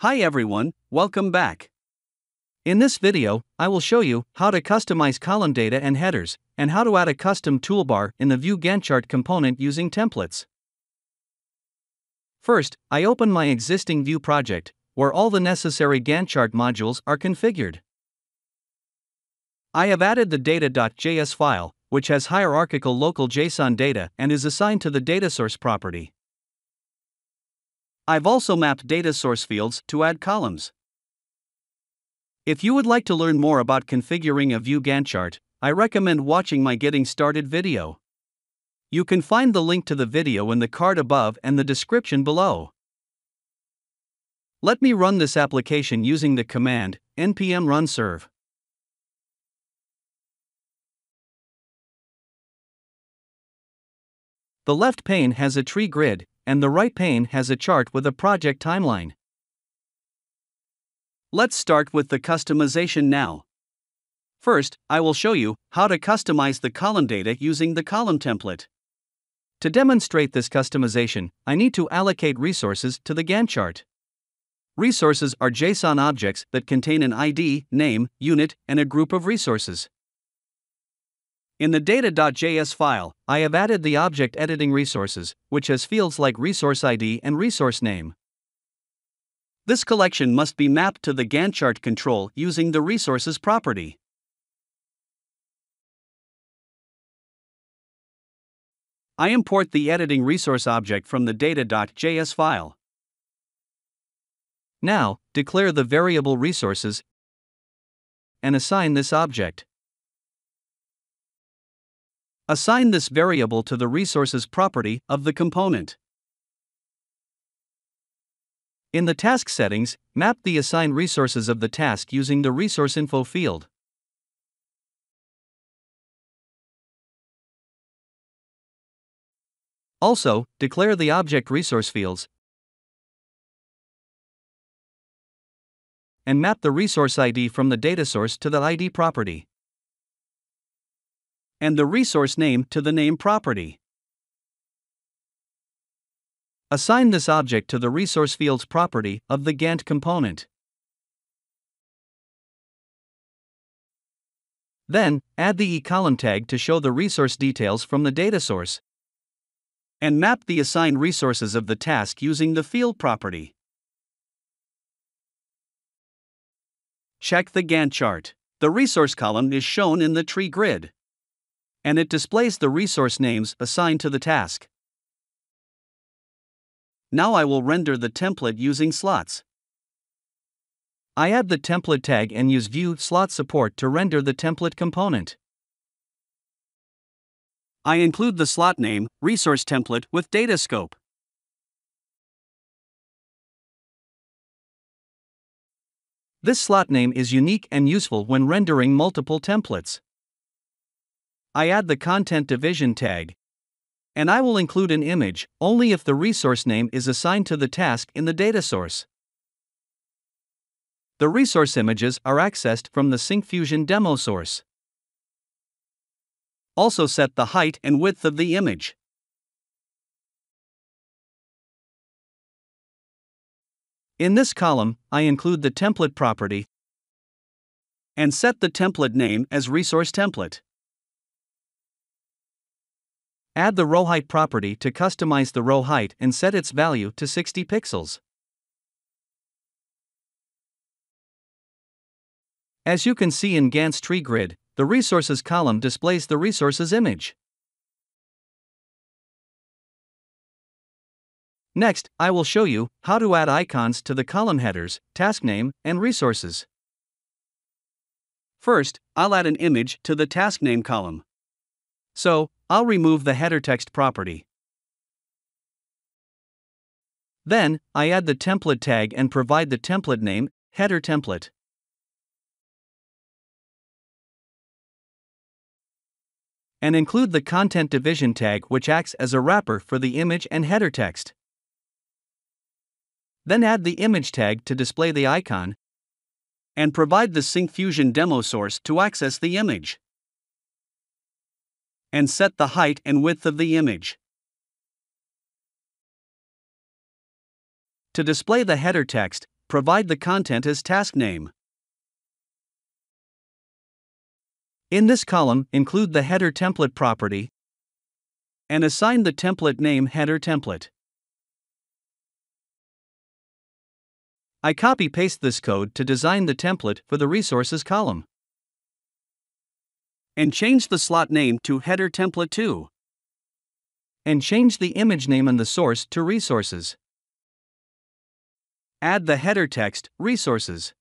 Hi everyone, welcome back. In this video, I will show you how to customize column data and headers, and how to add a custom toolbar in the Vue Gantt Chart component using templates. First, I open my existing Vue project, where all the necessary Gantt chart modules are configured. I have added the data.js file, which has hierarchical local JSON data and is assigned to the data source property. I've also mapped data source fields to add columns. If you would like to learn more about configuring a Vue Gantt chart, I recommend watching my Getting Started video. You can find the link to the video in the card above and the description below. Let me run this application using the command npm run serve. The left pane has a tree grid, and the right pane has a chart with a project timeline. Let's start with the customization now. First, I will show you how to customize the column data using the column template. To demonstrate this customization, I need to allocate resources to the Gantt chart. Resources are JSON objects that contain an ID, name, unit, and a group of resources. In the data.js file, I have added the object editing resources, which has fields like resource ID and resource name. This collection must be mapped to the Gantt chart control using the resources property. I import the editing resource object from the data.js file. Now, declare the variable resources and assign this object. Assign this variable to the resources property of the component. In the task settings, map the assigned resources of the task using the resource info field. Also, declare the object resource fields and map the resource ID from the data source to the ID property and the resource name to the name property. Assign this object to the resource fields property of the Gantt component. Then, add the eColumn tag to show the resource details from the data source, and map the assigned resources of the task using the field property. Check the Gantt chart. The resource column is shown in the tree grid, and it displays the resource names assigned to the task. Now I will render the template using slots. I add the template tag and use Vue slot support to render the template component. I include the slot name, resource template with data scope. This slot name is unique and useful when rendering multiple templates. I add the content division tag, and I will include an image only if the resource name is assigned to the task in the data source. The resource images are accessed from the Syncfusion demo source. Also set the height and width of the image. In this column, I include the template property and set the template name as resource template. Add the row height property to customize the row height and set its value to 60 pixels. As you can see in Gantt's tree grid, the resources column displays the resources image. Next, I will show you how to add icons to the column headers, task name, and resources. First, I'll add an image to the task name column. So, I'll remove the header text property. Then, I add the template tag and provide the template name, header template. And include the content division tag, which acts as a wrapper for the image and header text. Then add the image tag to display the icon, and provide the Syncfusion demo source to access the image, and set the height and width of the image. To display the header text, provide the content as task name. In this column, include the header template property and assign the template name header template. I copy-paste this code to design the template for the resources column. And change the slot name to header template 2. And change the image name and the source to resources. Add the header text, resources.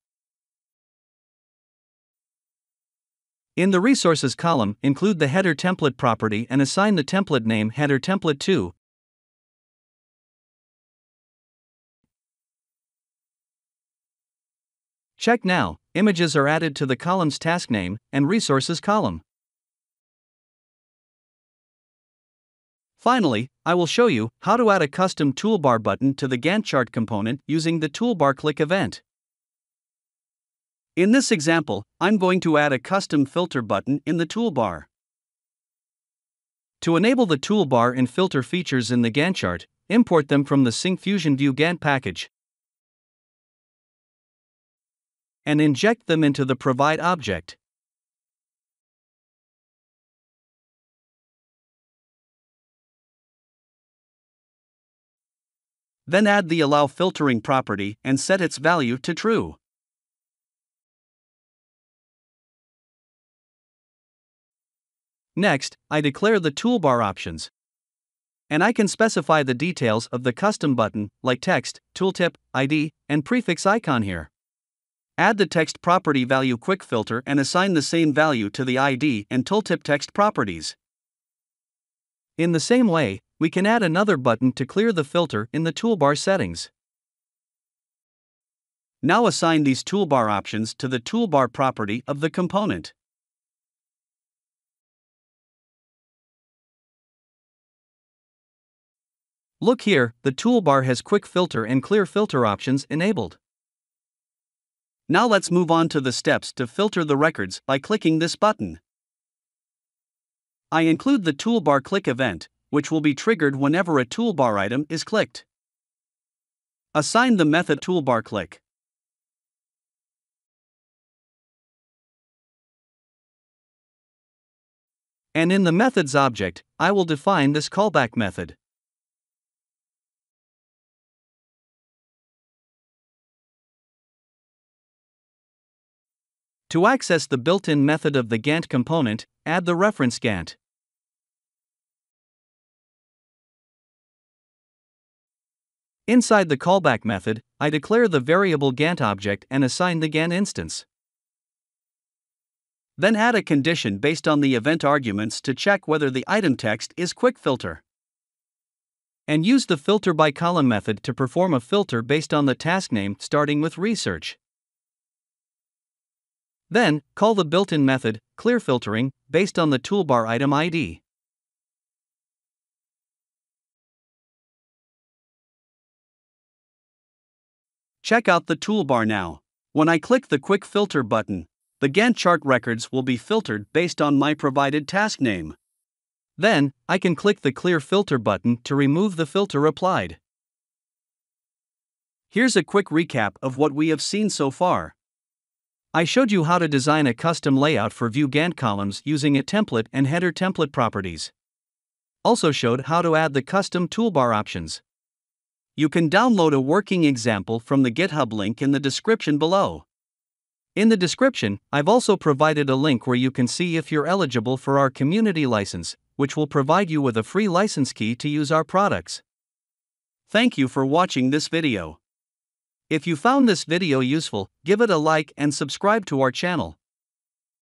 In the resources column, include the header template property and assign the template name header template 2. Check now, images are added to the column's task name and resources column. Finally, I will show you how to add a custom toolbar button to the Gantt chart component using the toolbar click event. In this example, I'm going to add a custom filter button in the toolbar. To enable the toolbar and filter features in the Gantt chart, import them from the Syncfusion Vue Gantt package and inject them into the provide object. Then add the allow filtering property and set its value to true. Next, I declare the toolbar options. And I can specify the details of the custom button, like text, tooltip, ID, and prefix icon here. Add the text property value quick filter and assign the same value to the ID and tooltip text properties. In the same way, we can add another button to clear the filter in the toolbar settings. Now assign these toolbar options to the toolbar property of the component. Look here, the toolbar has quick filter and clear filter options enabled. Now let's move on to the steps to filter the records by clicking this button. I include the toolbar click event, which will be triggered whenever a toolbar item is clicked. Assign the method toolbar click. And in the methods object, I will define this callback method. To access the built-in method of the Gantt component, add the reference Gantt. Inside the callback method, I declare the variable Gantt object and assign the Gantt instance. Then add a condition based on the event arguments to check whether the item text is quick filter. And use the filter by column method to perform a filter based on the task name starting with research. Then, call the built-in method, clear filtering, based on the toolbar item ID. Check out the toolbar now. When I click the Quick Filter button, the Gantt chart records will be filtered based on my provided task name. Then, I can click the Clear Filter button to remove the filter applied. Here's a quick recap of what we have seen so far. I showed you how to design a custom layout for Vue Gantt columns using a template and header template properties. Also showed how to add the custom toolbar options. You can download a working example from the GitHub link in the description below. In the description, I've also provided a link where you can see if you're eligible for our community license, which will provide you with a free license key to use our products. Thank you for watching this video. If you found this video useful, give it a like and subscribe to our channel.